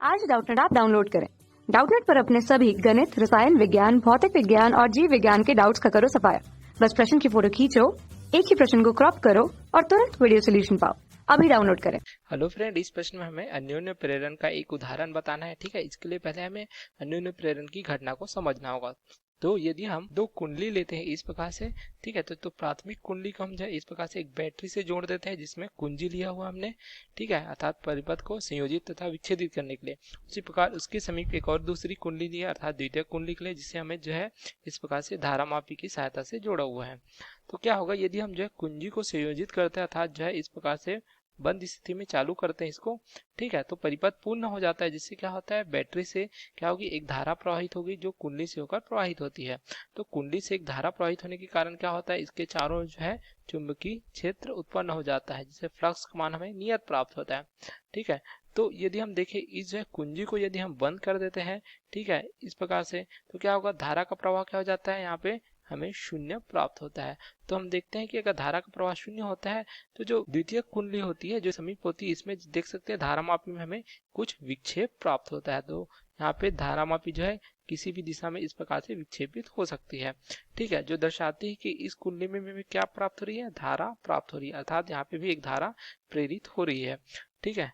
आज Doubtnut app download करें। Doubtnut पर अपने सभी गणित, रसायन विज्ञान, भौतिक विज्ञान और जीव विज्ञान के डाउट्स का करो सफाया। बस प्रश्न की फोटो खींचो, एक ही प्रश्न को क्रॉप करो और तुरंत वीडियो सोल्यूशन पाओ। अभी डाउनलोड करें। हेलो फ्रेंड, इस प्रश्न में हमें अन्योन्य प्रेरण का एक उदाहरण बताना है। ठीक है, इसके लिए पहले हमें अन्योन्य प्रेरण की घटना को समझना होगा। तो यदि हम दो कुंडली लेते हैं इस प्रकार से, ठीक है, तो प्राथमिक कुंडली को हम जो है इस प्रकार से एक बैटरी से जोड़ देते हैं जिसमें कुंजी लिया हुआ हमने, ठीक है, अर्थात परिपथ को संयोजित तथा विच्छेदित करने के लिए। उसी प्रकार उसके समीप एक और दूसरी कुंडली ली है अर्थात द्वितीयक कुंडली के लिए, जिसे हमें जो है इस प्रकार से धारामापी की सहायता से जोड़ा हुआ है। तो क्या होगा यदि हम जो है कुंजी को संयोजित करते हैं अर्थात जो है इस प्रकार से बंद स्थिति में चालू करते हैं इसको, ठीक है, तो परिपथ पूर्ण हो जाता है, जिससे क्या होता है बैटरी से क्या होगी, एक धारा प्रवाहित होगी जो कुंडली से होकर प्रवाहित होती है। तो कुंडली से एक धारा प्रवाहित होने के कारण क्या होता है, इसके चारों जो है चुंबकीय क्षेत्र उत्पन्न हो जाता है, जिससे फ्लक्स का मान हमें नियत प्राप्त होता है। ठीक है, तो यदि हम देखें इस जो है कुंजी को यदि हम बंद कर देते हैं, ठीक है, इस प्रकार से, तो क्या होगा, धारा का प्रवाह क्या हो जाता है, यहाँ पे हमें शून्य प्राप्त होता है। तो हम देखते हैं कि अगर धारा का प्रवाह शून्य होता है तो जो द्वितीयक कुंडली होती है, जो समीप होती है, इसमें देख सकते हैं धारामापी में हमें कुछ विक्षेप प्राप्त होता है। तो यहाँ पे धारामापी जो है किसी भी दिशा में इस प्रकार से विक्षेपित हो सकती है। ठीक है, जो दर्शाती है कि इस कुंडली में हमें क्या प्राप्त हो रही है, धारा प्राप्त हो रही है, अर्थात यहाँ पे भी एक धारा प्रेरित हो रही है। ठीक है,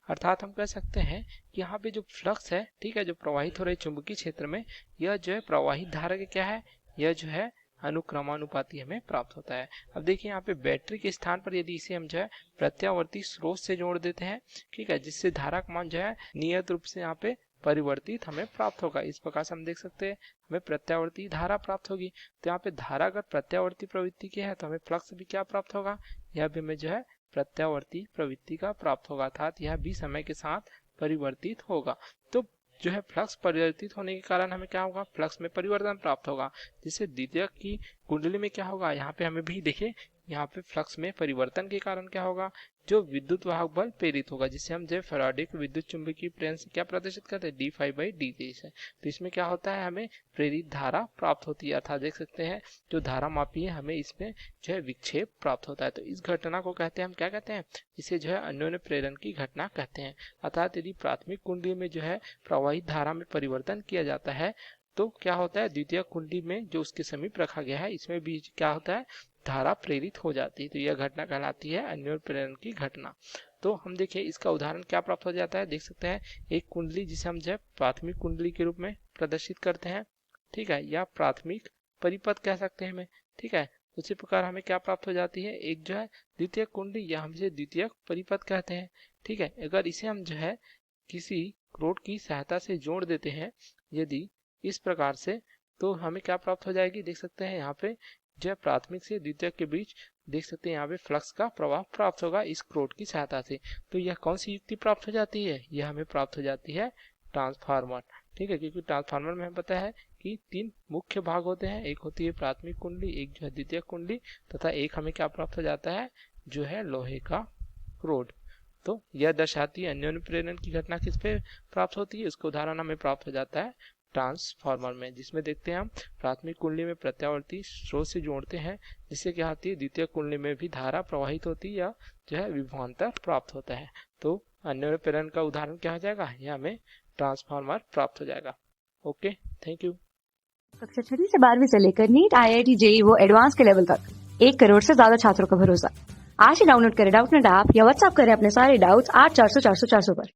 अर्थात हम कह सकते हैं कि यहाँ पे जो फ्लक्स है, ठीक है, जो प्रवाहित हो रही चुंबकीय क्षेत्र में, यह जो है प्रवाहित धारा का क्या है, यह जो है अनुक्रमानुपाती हमें प्राप्त होता है। अब देखिए यहाँ पे बैटरी के स्थान पर यदि इसे हम जो है प्रत्यावर्ती स्रोत से जोड़ देते हैं, ठीक है, जिससे धारा का मान जो है नियत रूप से यहाँ पे परिवर्तित हमें प्राप्त होगा। इस प्रकार से हम देख सकते हैं हमें प्रत्यावर्ती धारा प्राप्त होगी। तो यहाँ पे धारा अगर प्रत्यावर्ती प्रवृत्ति की है तो हमें फ्लक्स भी क्या प्राप्त होगा, यह भी हमें जो है प्रत्यावर्ती प्रवृत्ति का प्राप्त होगा, अर्थात यह भी समय के साथ परिवर्तित होगा। तो जो है फ्लक्स परिवर्तित होने के कारण हमें क्या होगा, फ्लक्स में परिवर्तन प्राप्त होगा, जिससे द्वितीयक की कुंडली में क्या होगा, यहाँ पे हमें भी देखिए यहाँ पे फ्लक्स में परिवर्तन के कारण क्या होगा, जो विद्युत वाहक बल प्रेरित होगा, जिससे हम जो फैराडे के विद्युत चुंबकीय प्रेरण से क्या प्रदर्शित करते हैं, d∅dt से। तो इसमें क्या होता है, हमें प्रेरित धारा प्राप्त होती है, अर्थात देख सकते हैं जो धारा मापी है हमें इसमें जो है विक्षेप प्राप्त होता है। तो इस घटना को कहते हैं, हम क्या कहते हैं, इसे जो है अन्योन्य प्रेरण की घटना कहते हैं। अर्थात यदि प्राथमिक कुंडली में जो है प्रवाहित धारा में परिवर्तन किया जाता है तो क्या होता है, द्वितीय कुंडली में जो उसके समीप रखा गया है इसमें भी क्या होता है, धारा प्रेरित हो जाती है। तो यह घटना कहलाती है अन्योन्य प्रेरण की घटना। तो हम देखिए इसका उदाहरण क्या प्राप्त हो जाता है, देख सकते हैं एक कुंडली जिसे हम जो है प्राथमिक कुंडली के रूप में प्रदर्शित करते हैं, ठीक है, या प्राथमिक परिपथ कह सकते हैं हमें। ठीक है, उसी प्रकार हमें क्या प्राप्त हो जाती है, एक जो है द्वितीय कुंडली या हम इसे द्वितीयक परिपथ कहते हैं। ठीक है, अगर इसे हम जो है किसी क्रोड की सहायता से जोड़ देते हैं यदि इस प्रकार से, तो हमें क्या प्राप्त हो जाएगी, देख सकते हैं यहाँ पे जो है प्राथमिक से द्वितीयक के बीच देख सकते हैं यहाँ पे फ्लक्स का प्रवाह प्राप्त होगा इस क्रोड की सहायता से। तो यह कौन सी युक्ति प्राप्त हो जाती है, यह हमें प्राप्त हो जाती है ट्रांसफार्मर। ठीक है, क्योंकि ट्रांसफार्मर में हमें पता है कि तीन मुख्य भाग होते हैं, एक होती है प्राथमिक कुंडली, एक जो है द्वितीयक कुंडली, तथा एक हमें क्या प्राप्त हो जाता है, जो है लोहे का क्रोड। तो यह दर्शाती है अन्योन्य प्रेरण की घटना किस पे प्राप्त होती है, उसका उदाहरण हमें प्राप्त हो जाता है ट्रांसफार्मर में, जिसमें देखते हैं हम प्राथमिक कुंडली में प्रत्यावर्ती स्रोत से जोड़ते हैं, जिससे क्या होती है द्वितीय कुंडली में भी धारा प्रवाहित होती है या जो है विभवांतर प्राप्त होता है। तो अन्योन्य प्रेरण का उदाहरण क्या हो जाएगा, यह हमें ट्रांसफार्मर प्राप्त हो जाएगा। Okay, thank you. कक्षा 6 से 12वीं से लेकर नीट, IIT, JEE वो एडवांस के लेवल तक 1 करोड़ से ज्यादा छात्रों का भरोसा। आज ही डाउनलोड करें डाउटनेट ऐप या व्हाट्सएप करें अपने सारे डाउट्स 8400 400 400 पर।